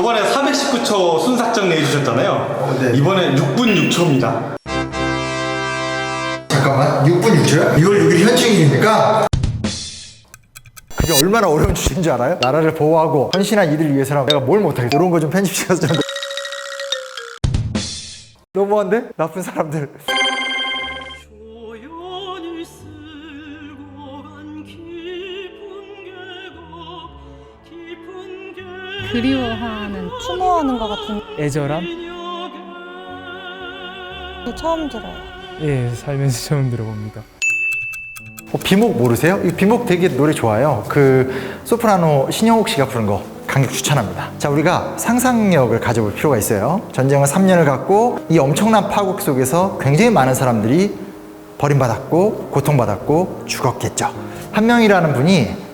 저번에 419초 순삭정 내주셨잖아요. 네. 이번엔 6분 6초입니다. 잠깐만, 6분 6초요? 6월 6일 현충일입니까? 그게 얼마나 어려운 주제인 줄 알아요? 나라를 보호하고 헌신한 이들을 위해서라면 내가 뭘 못하겠어. 이런 거 좀 편집시켜서 좀 너무한데? 나쁜 사람들. 조연히 쓸고 간 깊은 계곡 그리워하는, 추모하는 것 같은 애절함? 게 처음 들어요. 예, 살면서 처음 들어봅니다. 비목 모르세요? 이 비목 되게 노래 좋아요. 그 소프라노 신영옥 씨가 부른 거 강력 추천합니다. 자, 우리가 상상력을 가져볼 필요가 있어요. 전쟁은 3년을 갔고 이 엄청난 파국 속에서 굉장히 많은 사람들이 버림받았고 고통받았고 죽었겠죠. 한 명이라는 분이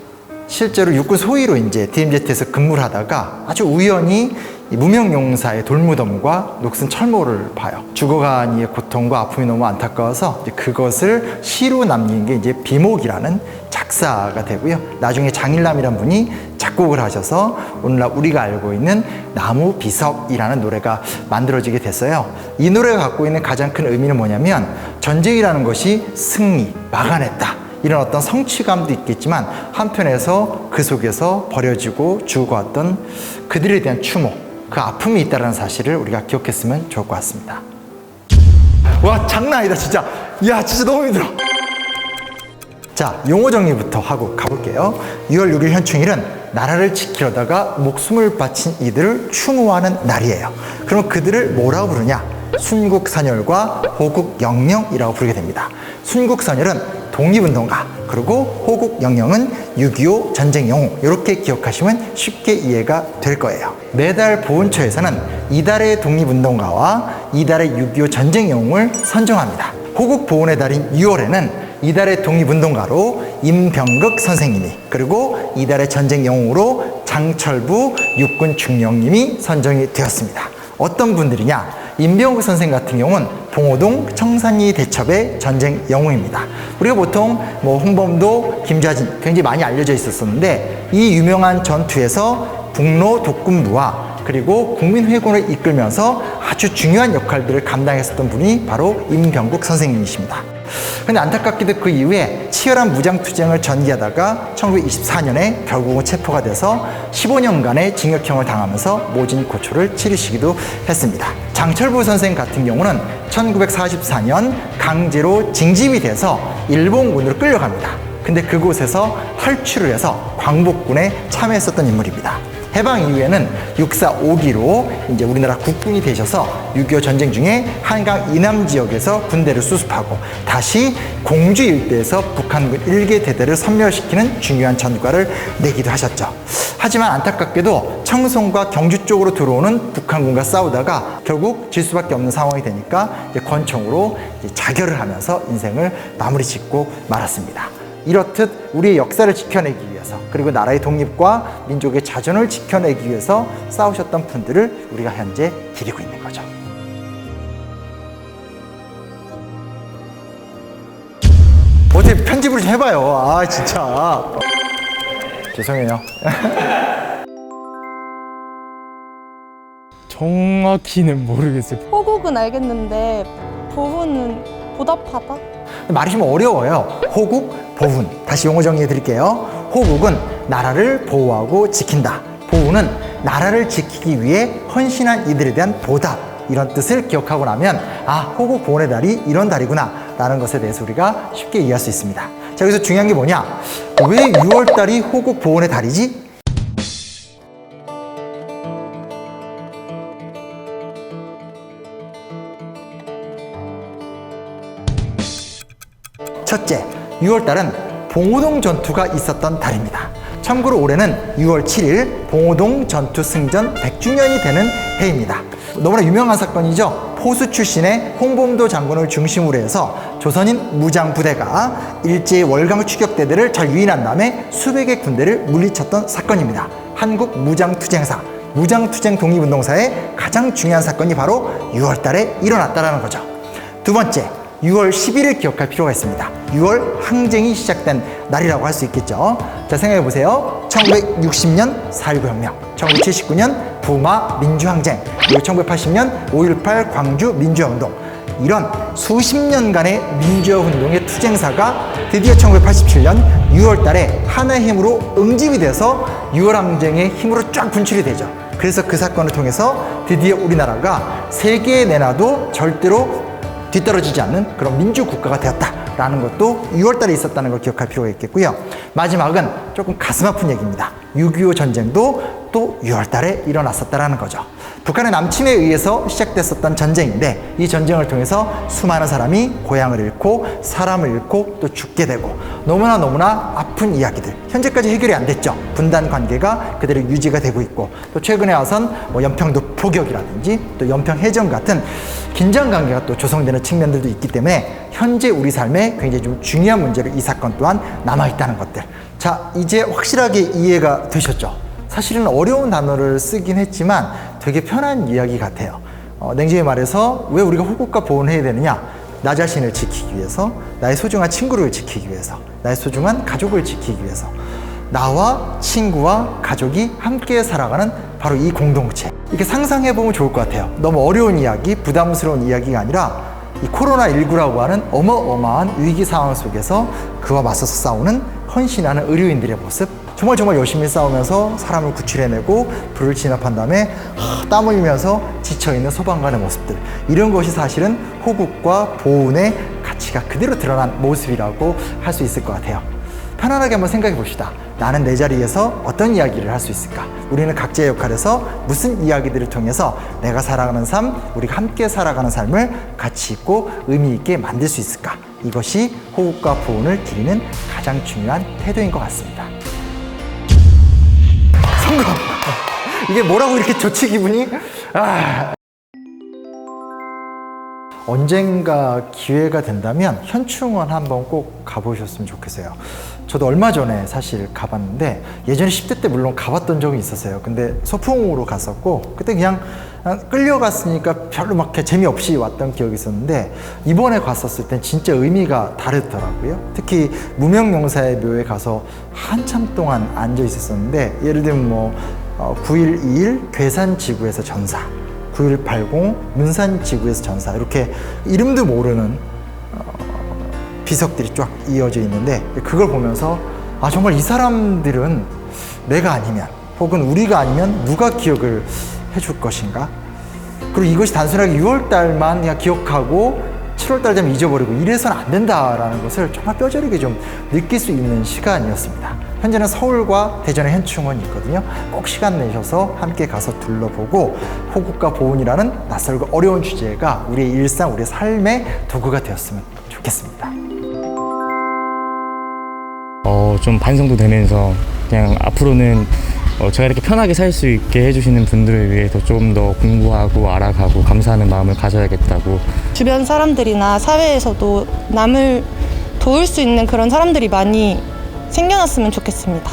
실제로 육군 소위로 이제 DMZ에서 근무를 하다가 아주 우연히 이 무명용사의 돌무덤과 녹슨 철모를 봐요. 죽어간 이의 고통과 아픔이 너무 안타까워서 이제 그것을 시로 남긴 게 이제 비목이라는 작사가 되고요. 나중에 장일남이라는 분이 작곡을 하셔서 오늘날 우리가 알고 있는 나무 비석이라는 노래가 만들어지게 됐어요. 이 노래가 갖고 있는 가장 큰 의미는 뭐냐면 전쟁이라는 것이 승리, 막아냈다. 이런 어떤 성취감도 있겠지만 한편에서 그 속에서 버려지고 죽어왔던 그들에 대한 추모, 그 아픔이 있다는 사실을 우리가 기억했으면 좋을 것 같습니다. 와, 장난 아니다 진짜. 이야, 진짜 너무 힘들어. 자, 용어 정리부터 하고 가볼게요. 6월 6일 현충일은 나라를 지키려다가 목숨을 바친 이들을 추모하는 날이에요. 그럼 그들을 뭐라고 부르냐? 순국선열과 호국영령이라고 부르게 됩니다. 순국선열은 독립운동가, 그리고 호국영령은 6.25 전쟁 영웅, 이렇게 기억하시면 쉽게 이해가 될 거예요. 매달 보훈처에서는 이달의 독립운동가와 이달의 6.25 전쟁 영웅을 선정합니다. 호국보훈의 달인 6월에는 이달의 독립운동가로 임병극 선생님이, 그리고 이달의 전쟁 영웅으로 장철부 육군 중령님이 선정이 되었습니다. 어떤 분들이냐? 임병극 선생 같은 경우는 봉오동 청산리 대첩의 전쟁 영웅입니다. 우리가 보통 뭐 홍범도, 김좌진 굉장히 많이 알려져 있었는데 이 유명한 전투에서 북로 독군부와 그리고 국민회군을 이끌면서 아주 중요한 역할들을 감당했었던 분이 바로 임병국 선생님이십니다. 근데 안타깝게도 그 이후에 치열한 무장투쟁을 전개하다가 1924년에 결국은 체포가 돼서 15년간의 징역형을 당하면서 모진고초를 치르시기도 했습니다. 장철부 선생 같은 경우는 1944년 강제로 징집이 돼서 일본군으로 끌려갑니다. 근데 그곳에서 탈출을 해서 광복군에 참여했었던 인물입니다. 해방 이후에는 6.4.5기로 이제 우리나라 국군이 되셔서 6.25 전쟁 중에 한강 이남 지역에서 군대를 수습하고 다시 공주 일대에서 북한군 1개 대대를 섬멸시키는 중요한 전과를 내기도 하셨죠. 하지만 안타깝게도 청송과 경주 쪽으로 들어오는 북한군과 싸우다가 결국 질 수밖에 없는 상황이 되니까 이제 권총으로 이제 자결을 하면서 인생을 마무리 짓고 말았습니다. 이렇듯 우리의 역사를 지켜내기 위해서, 그리고 나라의 독립과 민족의 자존을 지켜내기 위해서 싸우셨던 분들을 우리가 현재 기리고 있는 거죠. 어떻게 편집을 좀 해봐요. 아, 진짜. 죄송해요. 정확히는 모르겠어요. 호국은 알겠는데 보훈은 보답하다? 말이 좀 어려워요. 호국, 보훈. 다시 용어 정리해 드릴게요. 호국은 나라를 보호하고 지킨다. 보훈은 나라를 지키기 위해 헌신한 이들에 대한 보답, 이런 뜻을 기억하고 나면 아, 호국 보훈의 달이 이런 달이구나 라는 것에 대해서 우리가 쉽게 이해할 수 있습니다. 자, 여기서 중요한 게 뭐냐? 왜 6월 달이 호국 보훈의 달이지? 첫째, 6월달은 봉오동 전투가 있었던 달입니다. 참고로 올해는 6월 7일 봉오동 전투 승전 100주년이 되는 해입니다. 너무나 유명한 사건이죠. 포수 출신의 홍범도 장군을 중심으로 해서 조선인 무장부대가 일제의 월강 추격대들을 잘 유인한 다음에 수백의 군대를 물리쳤던 사건입니다. 한국 무장투쟁사, 무장투쟁 독립운동사의 가장 중요한 사건이 바로 6월달에 일어났다는 거죠. 두 번째, 6월 10일을 기억할 필요가 있습니다. 6월 항쟁이 시작된 날이라고 할 수 있겠죠. 자, 생각해 보세요. 1960년 4.19 혁명. 1979년 부마 민주항쟁, 그리고 1980년 5.18 광주 민주화운동, 이런 수십 년간의 민주화운동의 투쟁사가 드디어 1987년 6월 달에 하나의 힘으로 응집이 돼서 6월 항쟁의 힘으로 쫙 분출이 되죠. 그래서 그 사건을 통해서 드디어 우리나라가 세계에 내놔도 절대로 뒤떨어지지 않는 그런 민주국가가 되었다라는 것도 6월 달에 있었다는 걸 기억할 필요가 있겠고요. 마지막은 조금 가슴 아픈 얘기입니다. 6.25 전쟁도 또 6월 달에 일어났었다라는 거죠. 북한의 남침에 의해서 시작됐었던 전쟁인데, 이 전쟁을 통해서 수많은 사람이 고향을 잃고 사람을 잃고 또 죽게 되고, 너무나 아픈 이야기들, 현재까지 해결이 안 됐죠. 분단 관계가 그대로 유지가 되고 있고, 또 최근에 와선 연평도 포격이라든지 또 연평해전 같은 긴장 관계가 또 조성되는 측면들도 있기 때문에 현재 우리 삶에 굉장히 좀 중요한 문제로 이 사건 또한 남아있다는 것들. 자, 이제 확실하게 이해가 되셨죠? 사실은 어려운 단어를 쓰긴 했지만 되게 편한 이야기 같아요. 냉정히 말해서 왜 우리가 호국과 보훈을 해야 되느냐? 나 자신을 지키기 위해서, 나의 소중한 친구를 지키기 위해서, 나의 소중한 가족을 지키기 위해서, 나와 친구와 가족이 함께 살아가는 바로 이 공동체. 이렇게 상상해보면 좋을 것 같아요. 너무 어려운 이야기, 부담스러운 이야기가 아니라 이 코로나19라고 하는 어마어마한 위기 상황 속에서 그와 맞서서 싸우는 헌신하는 의료인들의 모습, 정말 열심히 싸우면서 사람을 구출해내고 불을 진압한 다음에 땀 흘리면서 지쳐있는 소방관의 모습들, 이런 것이 사실은 호국과 보훈의 가치가 그대로 드러난 모습이라고 할 수 있을 것 같아요. 편안하게 한번 생각해 봅시다. 나는 내 자리에서 어떤 이야기를 할 수 있을까? 우리는 각자의 역할에서 무슨 이야기들을 통해서 내가 살아가는 삶, 우리가 함께 살아가는 삶을 가치 있고 의미 있게 만들 수 있을까? 이것이 호국과 보훈을 기리는 가장 중요한 태도인 것 같습니다. 성공! 이게 뭐라고 이렇게 좋지, 기분이? 언젠가 기회가 된다면 현충원 한번 꼭 가보셨으면 좋겠어요. 저도 얼마 전에 사실 가봤는데, 예전에 10대 때 물론 가봤던 적이 있었어요. 근데 소풍으로 갔었고, 그때 그냥 끌려갔으니까 별로 막 재미없이 왔던 기억이 있었는데, 이번에 갔었을 땐 진짜 의미가 다르더라고요. 특히 무명용사의 묘에 가서 한참 동안 앉아 있었었는데, 예를 들면 9.11 괴산지구에서 전사, 9180 문산지구에서 전사, 이렇게 이름도 모르는 비석들이 쫙 이어져 있는데, 그걸 보면서 정말 이 사람들은 내가 아니면, 혹은 우리가 아니면 누가 기억을 해줄 것인가? 그리고 이것이 단순하게 6월달만 그냥 기억하고 7월달 되면 잊어버리고 이래서는 안 된다라는 것을 정말 뼈저리게 좀 느낄 수 있는 시간이었습니다. 현재는 서울과 대전에 현충원이 있거든요. 꼭 시간 내셔서 함께 가서 둘러보고, 호국과 보훈이라는 낯설고 어려운 주제가 우리의 일상, 우리의 삶의 도구가 되었으면 좋겠습니다. 좀 반성도 되면서 그냥 앞으로는 제가 이렇게 편하게 살 수 있게 해주시는 분들을 위해서 좀 더 공부하고 알아가고 감사하는 마음을 가져야겠다고. 주변 사람들이나 사회에서도 남을 도울 수 있는 그런 사람들이 많이 생겨났으면 좋겠습니다.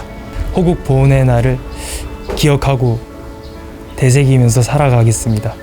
호국 보훈의 날을 기억하고 되새기면서 살아가겠습니다.